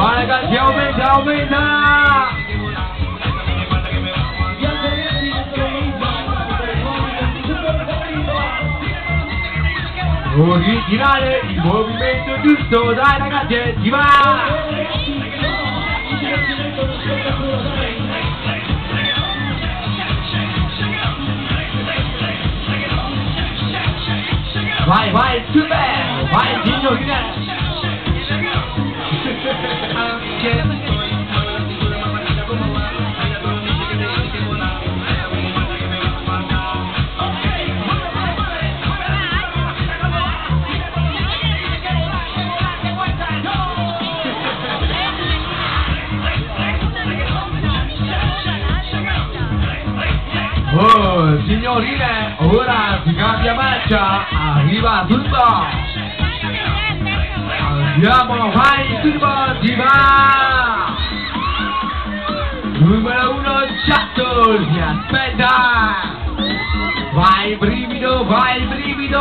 Vai ragazzi, aumenta, aumenta! Originale, il movimento giusto, dai ragazzi, si va! Vai, vai, super! Vai, signorina! Oh, signorine, ora si cambia marcia, arriva tutto! Andiamo, vai, turbo, si va! Numero 1, Chatto, si aspetta! Vai, brivido, vai, brivido!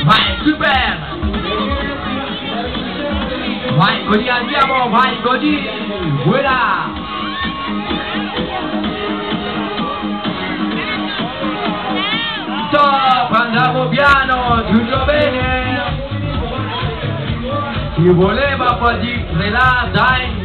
Vai, super! Vai così, andiamo, vai così, voilà! Stop, andiamo piano, tutto bene! Chi voleva un po' di relax, dai!